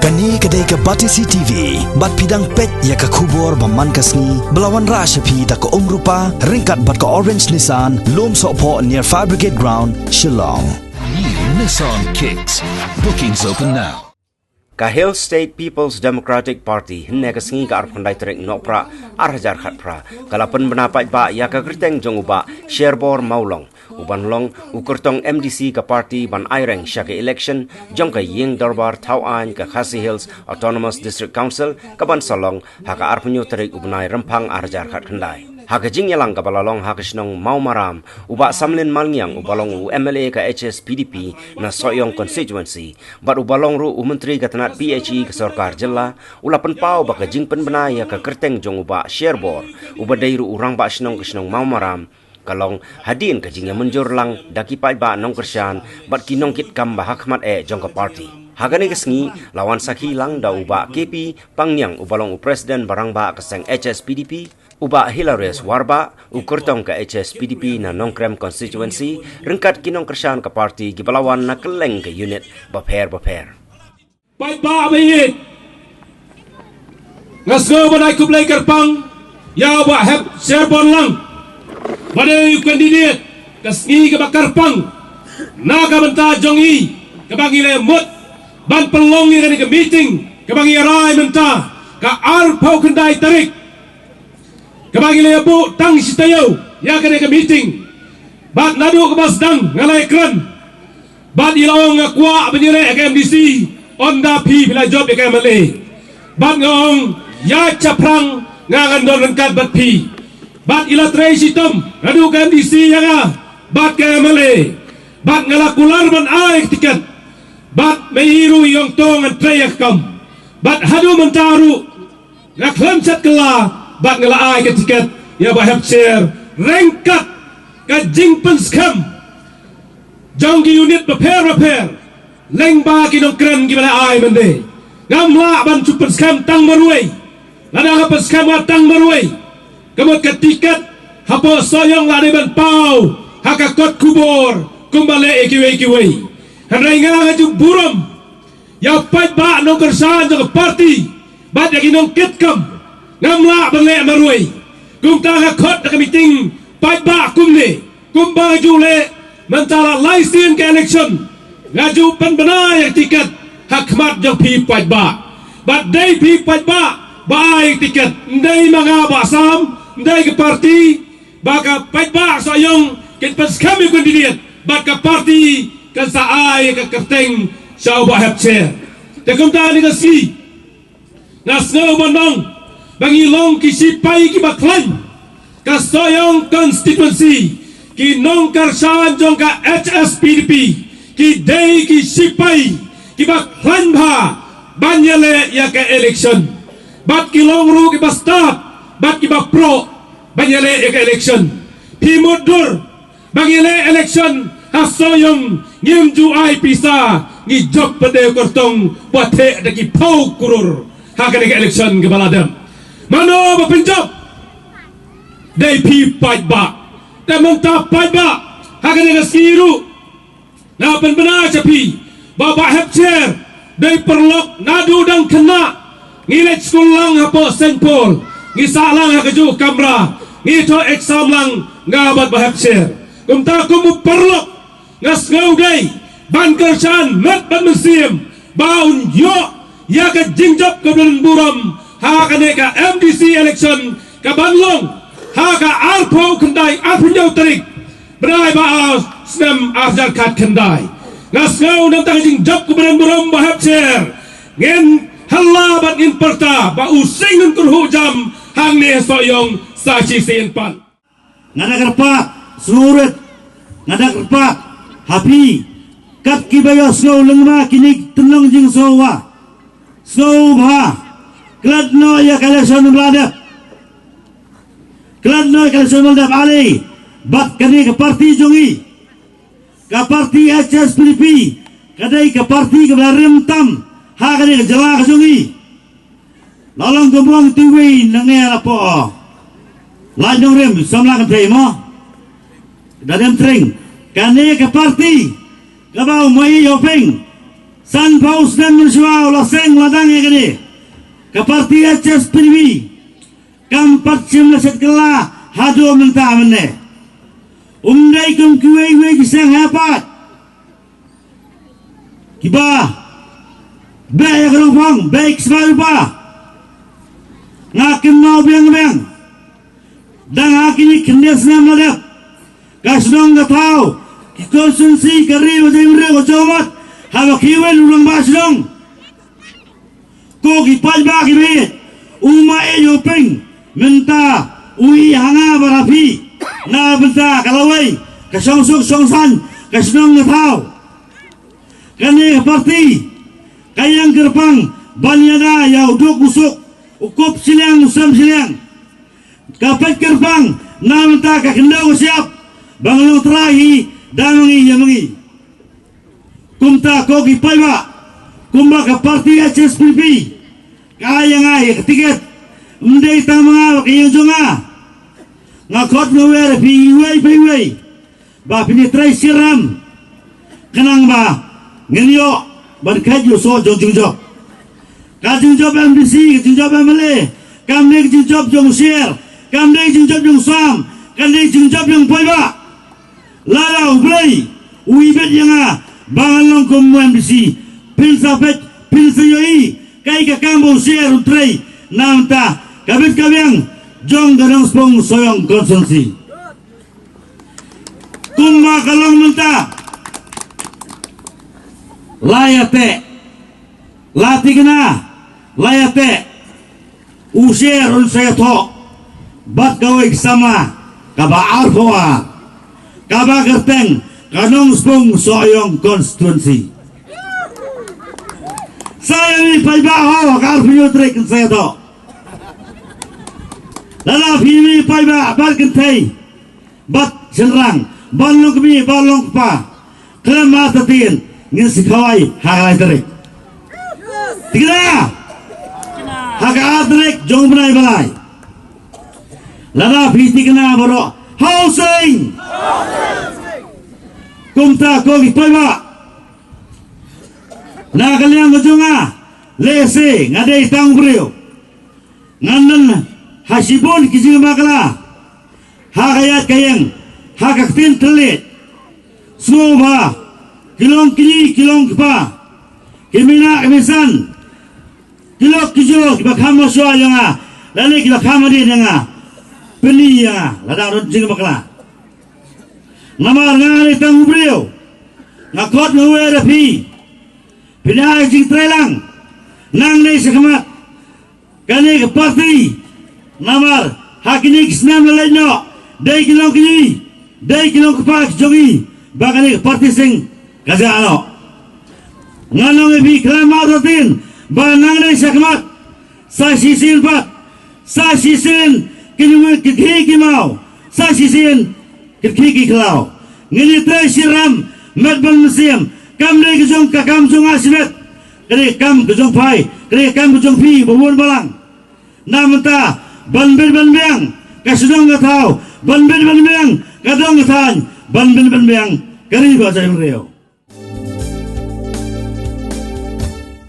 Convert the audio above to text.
Kani kedai ke Batisi TV, bat pidang pet ya ke kubur baman kasni, belawan rasyapi tak ke rupa, ringkat bat ke Orange Nissan, lom sokpo near Fire Brigade Ground, Shillong. New Nissan Kicks. Bookings open now. Kahil State People's Democratic Party henne kasingi ka arpandai trek nopra arhajar khatpra kalapan benapai ba ya ka kerteng jong uba Sherbor Maulong uban long ukurtong MDC ka party ban aireng syake election jong ka ying darbar Tauan ka Khasi Hills Autonomous District Council ka ban salong haka arpunyo trek ubnai rempang arhajar khat khandai haka jing yalang ka balalong haka shnong Maumaram uba Samlin Malngiang ubalong MLA ka HS PDP na Soyong constituency bat ubalong ru menteri ka tanat PHE ke Sarkar Jilla ulapan pau baka jing penbenai ka kerteng jong uba Sherbor uba dairu urang ba shnong ke shnong Maumaram kalong hadin ka jing menjur lang daki pai ba nong kersyan bat kinong kit kam ba hakmat jong ka party hagani kesngi lawan sakhi lang da uba KP Pangyang ubalong presiden barang ba keseng HS PDP uba Hilarious Warba ukurtong ka HS PDP na Nongkrem constituency ringkat kinong kersyan ka party gibalawan na keleng ka unit baper Pai ba bayit ngasgo banay kublay karpang ya ba hep Sherbor lang badai kandidat kasngi ka bakarpang naga banta jongi kabangile mut ban pelongi ka meeting kabangi rai menta ka arpau kendai tarik kabangile bu tang sitayo ya ka meeting bat nadu ka basdang ngalai kran bat ilawang akwa benyere ka MDC onda pi bila job ya kamale bat ngong ya caprang ngangan don rengkat bat pi bat ila tray sitom adu kan disi ya bat kamale bat ngalakular ban ai tiket bat meiru yong tong an tray kam bat hadu mentaru ngaklam sat kala bat ngala ai tiket ya ba hep share rengkat ka jingpen skam janggi unit repair leng ba kinong kren gimana ai mende ngamla ban super scam tang maruai lada ka scam tang maruai kamot ka tiket hapo soyong lade ban pau haka kot kubor kumbale ekiwe hanai nga ju buram ya pat ba no kersan jo party ba de kinong kitkam ngamla ban le maruai kum ta ka kot ka meeting pat ba kumne kumba ju le mentala license ke election ngaju penbenai tiket hakmat jong pi pat ba bat dai pi pat ba bai tiket ndai manga ba sam ndai ke parti baka pat ba sayong ket pas kami kandidat baka parti kan sa ai ka kerteng sa ba hap chair te kum ta ni ka si nas ngo bonong bangi long ki si pai ki baklan ka sayong constituency ki nong karsan jong ka HS PDP ki day ki sipai ki baklan bha banyale ya ka election bat ki longru ki bastat bat ki pro banyale ya ka election pi mudur banyale election hasoyong ngimju ai pisa ngi job pade kortong pate de ki pau kurur ha ka election ke baladam mano ba pinjab day pi pat ba tamang ta pat ba ha ka siru na penbena capi baba hep chair dari perlok nadu dan kena ngilet skulang hapo senpol ngisalang hakaju kamera ngito exam lang ngabat bahap chair kumta kumu perlok ngas ngaudai ban kersan met ban musim baun yo ya ka jingjop ke buram ha ka ne ka MDC election ka banlong ha ka arpo kendai arpunyo tarik berai baas sem arjar kat kendai ngasau nantang jing job keberan beram bahap chair ngen halla bat in perta ba using untuk hujam hang ne soyong sachi sin pan ngada kerpak surut ngada kerpak hapi kat kibayo snow lengma kini tenong jing sowa snow ba kladno ya kalason meladap kladno kalason meladap ali bat kani ke parti jongi ke parti HS PDP kadai ke parti ke belarem tam ha kani ke jala ke jongi lalong gomong tiwi nange lapo lajong rem samla ke tremo dadam tring kani ke parti ke bau mai yopeng San Paus dan Mensuau laseng ladang yang ini ke parti HSPB kampat simlaset kela hadu mentah meneh umdai kum kuwe kisang hapat kiba baik rupang baik sebalupa ngakim mau biang dan hakini kendesnya madap kasdong gatau konsumsi kari wajah mre wajomat hawa kiwen ulang basdong ko kipaj ba kibit uma yopeng menta ui hanga barafi na benta kalawai kasongsuk songsan kasdong gatau kani parti kayang gerpang banyada ya uduk busuk ukup siliang musam siliang kapet gerbang namta kakendau siap bangun terahi dan mengi kumta kogi paiba kumba ke parti HSPB kaya ngai ketiket mendai tamanga kaya jonga ngakot ngewer piwai ba pini trai siram kenang ba ngenyo ban kaju so jong kajung job MDC kajung job MLA kamne kajung job jong share kamne kajung job jong sam kamne kajung job jong paiba Lara ublay uibet yang bangalong kum MDC pilsafet pilsayoi kai ka kambo share utray namta kabit kabyang jong ganang spong soyong konsumsi kumma kalong menta layate latigna layate ushare unsay to bat kawig sama kaba arfoa kaba gerteng kanong spong soyong konstituensi saya ni paiba kar piyo trek saya to lala pimi paiba bat kentai bat senrang balong kemi balong pa kelema tatin ngin sikawai hagai trek tiga hagai trek jong balai lala piti kena boro housing kumta kogi paiba na kaliang majonga lese ngadai tang brio nganan hasibon kijing makala hakayat kayang hakaktin telit semua kilong kini kilong kipa kimina kemisan kilok kijo kiba kamo soa yang lalu kiba kamo dia yang beli yang ladang runcing makala namar ngari tang brio ngakot ngawe rapi pinai jing trelang nang nei sekamat kani ke parti namar hakini kisnam lainno dai kilong kini dai kilong kepak jogi bakani ke parti sing kazano nganong ebi kelama rotin ba nang nei sekamat sa sisin pat sa sisin kini kiki mau sa sisin kiki kelau ngini trai siram medbal musim kam nei kejong kakam jong asmet kene kam kejong pai kene kam kejong pi bubun balang namta banben banbeng kasudong gatau banben banbeng kadong gatan banben banbeng kari ba sa reo